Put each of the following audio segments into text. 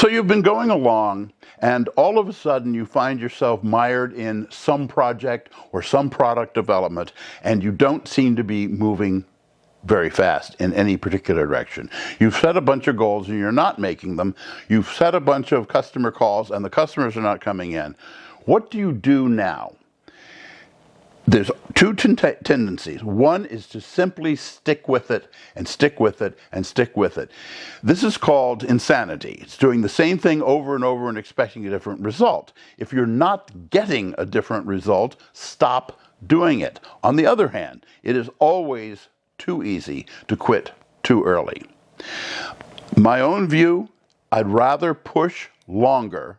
So you've been going along, and all of a sudden you find yourself mired in some project or some product development, and you don't seem to be moving very fast in any particular direction. You've set a bunch of goals and you're not making them. You've set a bunch of customer calls and the customers are not coming in. What do you do now? There's two tendencies. One is to simply stick with it and stick with it and stick with it. This is called insanity. It's doing the same thing over and over and expecting a different result. If you're not getting a different result, stop doing it. On the other hand, it is always too easy to quit too early. My own view, I'd rather push longer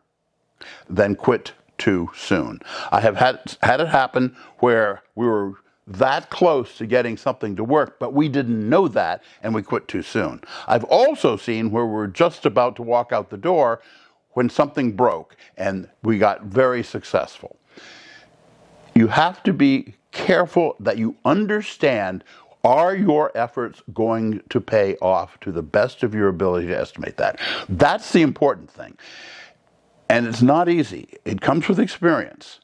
than quit too soon. I have had it happen where we were that close to getting something to work, but we didn't know that and we quit too soon. I've also seen where we're just about to walk out the door when something broke and we got very successful. You have to be careful that you understand, are your efforts going to pay off to the best of your ability to estimate that? That's the important thing. And it's not easy. It comes with experience.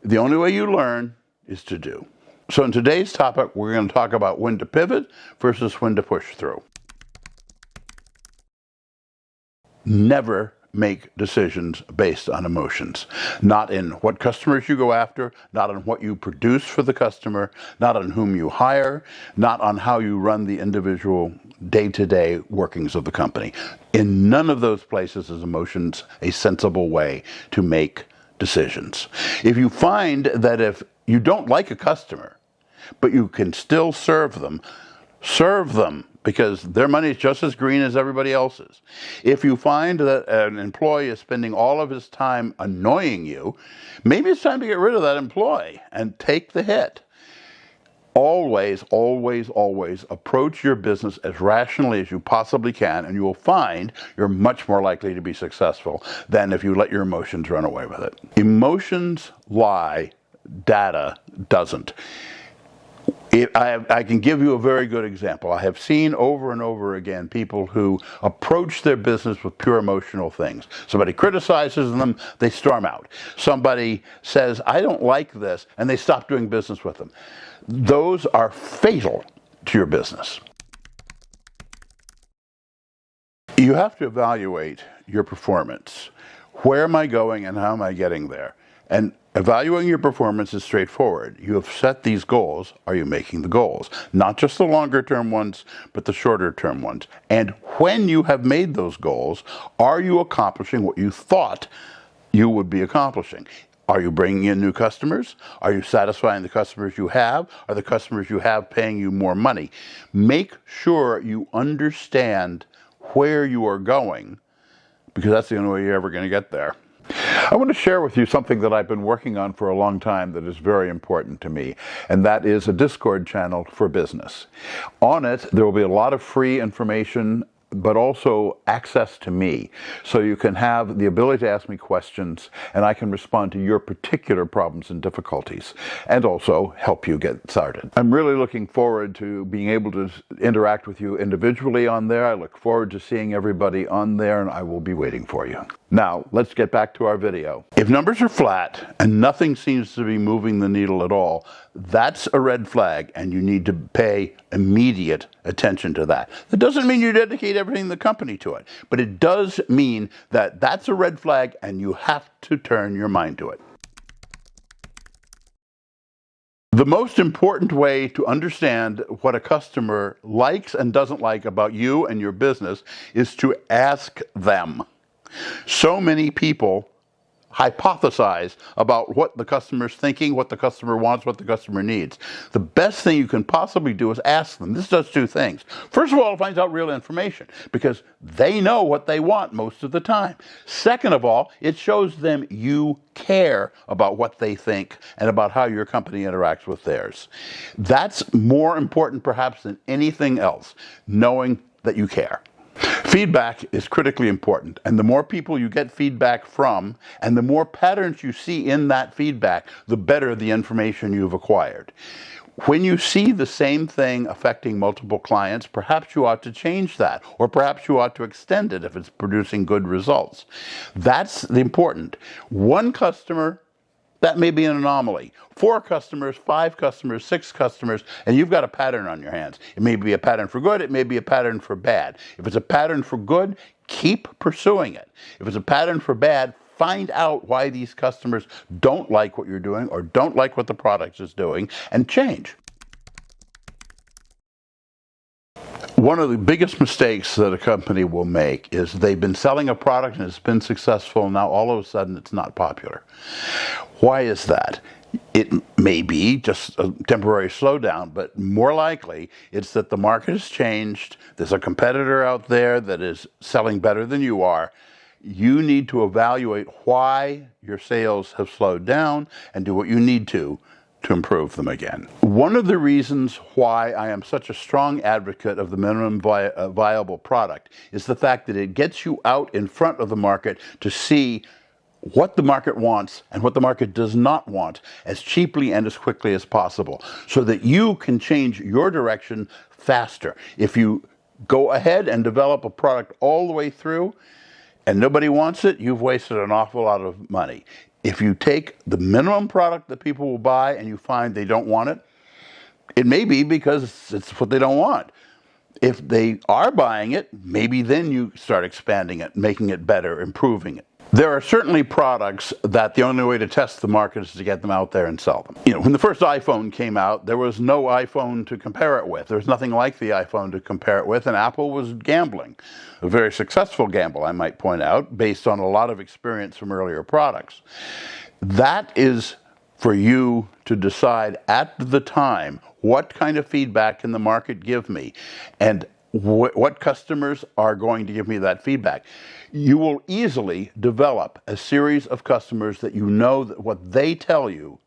The only way you learn is to do. So in today's topic, we're going to talk about when to pivot versus when to push through. Never make decisions based on emotions. Not in what customers you go after, not on what you produce for the customer, not on whom you hire, not on how you run the individual day-to-day workings of the company. In none of those places is emotions a sensible way to make decisions. If you find that if you don't like a customer, but you can still serve them because their money is just as green as everybody else's. If you find that an employee is spending all of his time annoying you, maybe it's time to get rid of that employee and take the hit. Always, always, always approach your business as rationally as you possibly can, and you will find you're much more likely to be successful than if you let your emotions run away with it. Emotions lie, data doesn't. I can give you a very good example. I have seen over and over again people who approach their business with pure emotional things. Somebody criticizes them, they storm out. Somebody says, I don't like this, and they stop doing business with them. Those are fatal to your business. You have to evaluate your performance. Where am I going and how am I getting there? And evaluating your performance is straightforward. You have set these goals. Are you making the goals? Not just the longer term ones, but the shorter term ones. And when you have made those goals, are you accomplishing what you thought you would be accomplishing? Are you bringing in new customers? Are you satisfying the customers you have? Are the customers you have paying you more money? Make sure you understand where you are going, because that's the only way you're ever going to get there. I want to share with you something that I've been working on for a long time that is very important to me, and that is a Discord channel for business. On it, there will be a lot of free information, but also access to me. So you can have the ability to ask me questions, and I can respond to your particular problems and difficulties, and also help you get started. I'm really looking forward to being able to interact with you individually on there. I look forward to seeing everybody on there, and I will be waiting for you. Now, let's get back to our video. If numbers are flat and nothing seems to be moving the needle at all, that's a red flag, and you need to pay immediate attention to that. That doesn't mean you dedicate everything in the company to it, but it does mean that that's a red flag and you have to turn your mind to it. The most important way to understand what a customer likes and doesn't like about you and your business is to ask them. So many people hypothesize about what the customer's thinking, what the customer wants, what the customer needs. The best thing you can possibly do is ask them. This does two things. First of all, it finds out real information because they know what they want most of the time. Second of all, it shows them you care about what they think and about how your company interacts with theirs. That's more important perhaps than anything else, knowing that you care. Feedback is critically important, and the more people you get feedback from, and the more patterns you see in that feedback, the better the information you've acquired. When you see the same thing affecting multiple clients, perhaps you ought to change that, or perhaps you ought to extend it if it's producing good results. That's the important. One customer, that may be an anomaly. 4 customers, 5 customers, 6 customers, and you've got a pattern on your hands. It may be a pattern for good, it may be a pattern for bad. If it's a pattern for good, keep pursuing it. If it's a pattern for bad, find out why these customers don't like what you're doing or don't like what the product is doing, and change. One of the biggest mistakes that a company will make is they've been selling a product and it's been successful, and now all of a sudden it's not popular. Why is that? It may be just a temporary slowdown, but more likely it's that the market has changed. There's a competitor out there that is selling better than you are. You need to evaluate why your sales have slowed down and do what you need to improve them again. One of the reasons why I am such a strong advocate of the minimum viable product is the fact that it gets you out in front of the market to see what the market wants and what the market does not want as cheaply and as quickly as possible, so that you can change your direction faster. If you go ahead and develop a product all the way through and nobody wants it, you've wasted an awful lot of money. If you take the minimum product that people will buy and you find they don't want it, it may be because it's what they don't want. If they are buying it, maybe then you start expanding it, making it better, improving it. There are certainly products that the only way to test the market is to get them out there and sell them. When the first iPhone came out, there was no iPhone to compare it with. There was nothing like the iPhone to compare it with, and Apple was gambling. A very successful gamble, I might point out, based on a lot of experience from earlier products. That is for you to decide at the time, what kind of feedback can the market give me, and what customers are going to give me that feedback. You will easily develop a series of customers that you know that what they tell you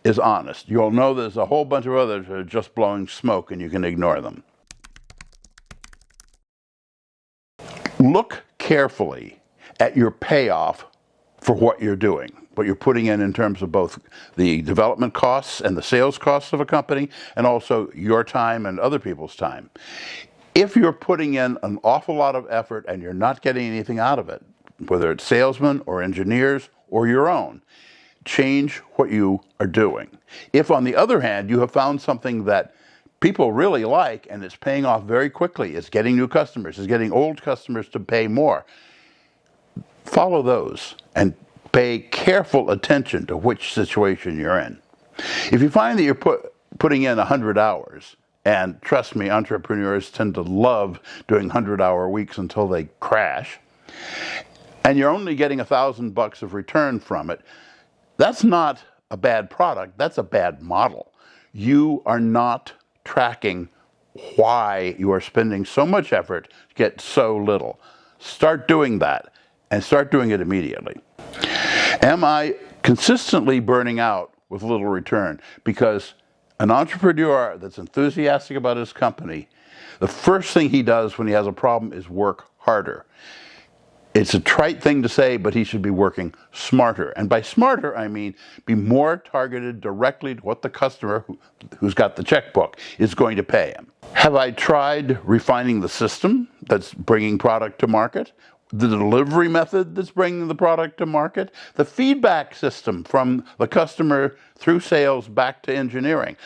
is honest. You'll know there's a whole bunch of others that are just blowing smoke and you can ignore them. Look carefully at your payoff for what you're doing, what you're putting in terms of both the development costs and the sales costs of a company, and also your time and other people's time. If you're putting in an awful lot of effort and you're not getting anything out of it, whether it's salesmen or engineers or your own, change what you are doing. If, on the other hand, you have found something that people really like and it's paying off very quickly, it's getting new customers, it's getting old customers to pay more, follow those and pay careful attention to which situation you're in. If you find that you're putting in 100 hours, and trust me, entrepreneurs tend to love doing 100-hour weeks until they crash, and you're only getting $1,000 of return from it, that's not a bad product, that's a bad model. You are not tracking why you are spending so much effort to get so little. Start doing that, and start doing it immediately. Am I consistently burning out with little return? Because an entrepreneur that's enthusiastic about his company, the first thing he does when he has a problem is work harder. It's a trite thing to say, but he should be working smarter. And by smarter, I mean be more targeted directly to what the customer who's got the checkbook is going to pay him. Have I tried refining the system that's bringing product to market? The delivery method that's bringing the product to market, the feedback system from the customer through sales back to engineering.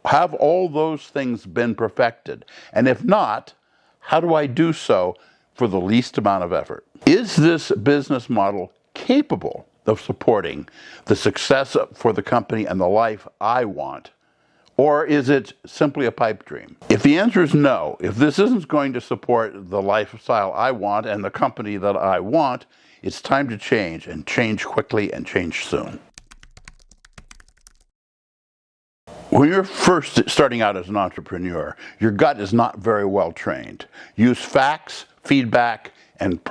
Have all those things been perfected? And if not, how do I do so for the least amount of effort? Is this business model capable of supporting the success for the company and the life I want? Or is it simply a pipe dream? If the answer is no, if this isn't going to support the lifestyle I want and the company that I want, it's time to change, and change quickly and change soon. When you're first starting out as an entrepreneur, your gut is not very well trained. Use facts, feedback, and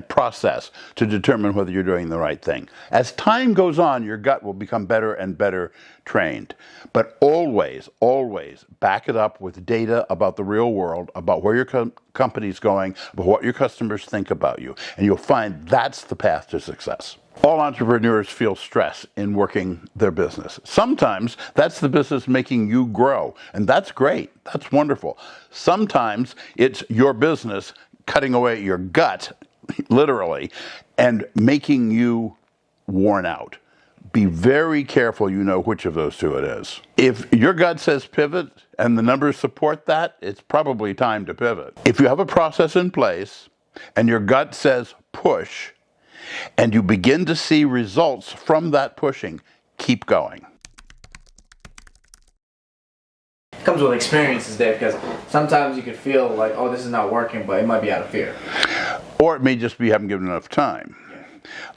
process to determine whether you're doing the right thing. As time goes on, your gut will become better and better trained. But always, always back it up with data about the real world, about where your company's going, about what your customers think about you. And you'll find that's the path to success. All entrepreneurs feel stress in working their business. Sometimes that's the business making you grow, and that's great. That's wonderful. Sometimes it's your business cutting away at your gut, literally, and making you worn out. Be very careful you know which of those two it is. If your gut says pivot and the numbers support that, it's probably time to pivot. If you have a process in place and your gut says push, and you begin to see results from that pushing, keep going. It comes with experiences, Dave, because sometimes you could feel like, oh, this is not working, but it might be out of fear. Or it may just be you haven't given enough time.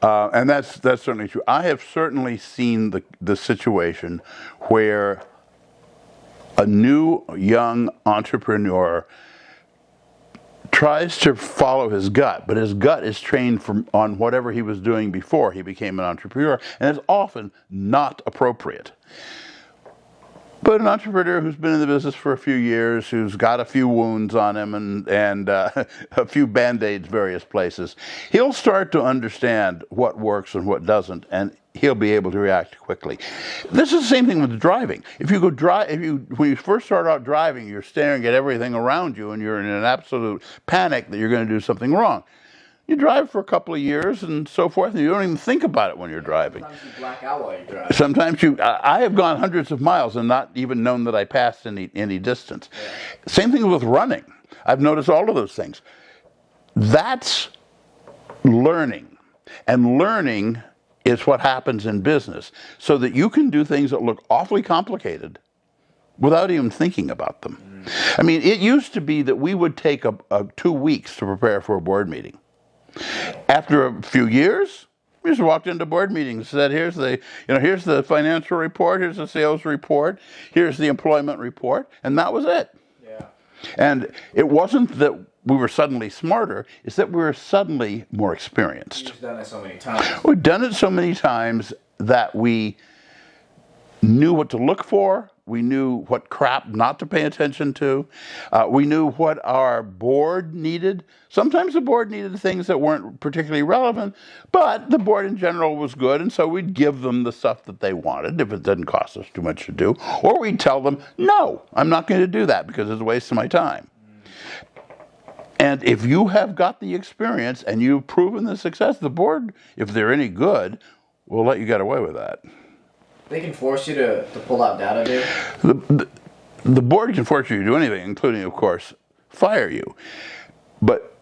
And that's certainly true. I have certainly seen the situation where a new young entrepreneur tries to follow his gut, but his gut is trained on whatever he was doing before he became an entrepreneur, and it's often not appropriate. But an entrepreneur who's been in the business for a few years, who's got a few wounds on him and a few Band-Aids various places, he'll start to understand what works and what doesn't, and he'll be able to react quickly. This is the same thing with driving. When you first start out driving, you're staring at everything around you and you're in an absolute panic that you're going to do something wrong. You drive for a couple of years and so forth, and you don't even think about it when you're driving. Sometimes you black out while you drive. Sometimes I have gone hundreds of miles and not even known that I passed any distance. Yeah. Same thing with running. I've noticed all of those things. That's learning. And learning is what happens in business, so that you can do things that look awfully complicated without even thinking about them. I mean, it used to be that we would take 2 weeks to prepare for a board meeting. After a few years, we just walked into board meetings and said, here's the financial report, here's the sales report, here's the employment report, and that was it. Yeah. And it wasn't that we were suddenly smarter, it's that we were suddenly more experienced. You've done it so many times. We've done it so many times that we knew what to look for. We knew what crap not to pay attention to. We knew what our board needed. Sometimes the board needed things that weren't particularly relevant, but the board in general was good, and so we'd give them the stuff that they wanted if it didn't cost us too much to do. Or we'd tell them, no, I'm not going to do that because it's a waste of my time. And if you have got the experience and you've proven the success, the board, if they're any good, will let you get away with that. They can force you to pull out data, dude? The board can force you to do anything, including, of course, fire you. But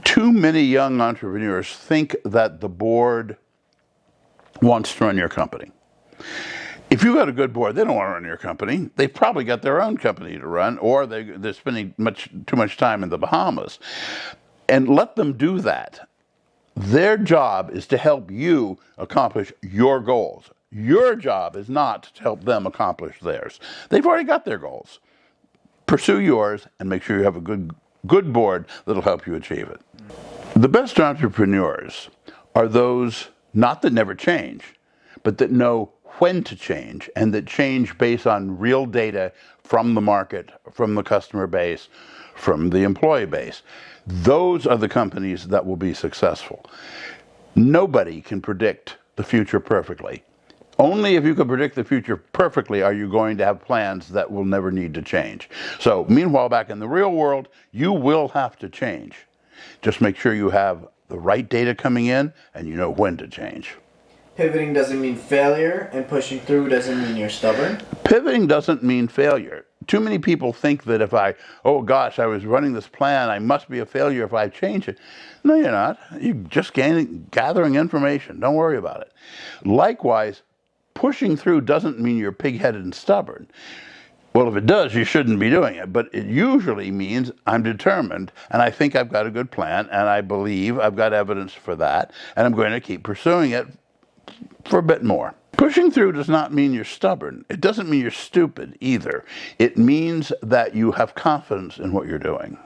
too many young entrepreneurs think that the board wants to run your company. If you've got a good board, they don't want to run your company. They've probably got their own company to run, or they're spending too much time in the Bahamas. And let them do that. Their job is to help you accomplish your goals. Your job is not to help them accomplish theirs. They've already got their goals. Pursue yours and make sure you have a good board that'll help you achieve it. The best entrepreneurs are those not that never change, but that know when to change, and that change based on real data from the market, from the customer base, from the employee base. Those are the companies that will be successful. Nobody can predict the future perfectly. Only if you can predict the future perfectly are you going to have plans that will never need to change. So, meanwhile, back in the real world, you will have to change. Just make sure you have the right data coming in and you know when to change. Pivoting doesn't mean failure, and pushing through doesn't mean you're stubborn? Pivoting doesn't mean failure. Too many people think that if I was running this plan, I must be a failure if I change it. No, you're not. You're just gathering information. Don't worry about it. Likewise, pushing through doesn't mean you're pig-headed and stubborn. Well, if it does, you shouldn't be doing it. But it usually means I'm determined, and I think I've got a good plan, and I believe I've got evidence for that, and I'm going to keep pursuing it for a bit more. Pushing through does not mean you're stubborn. It doesn't mean you're stupid either. It means that you have confidence in what you're doing.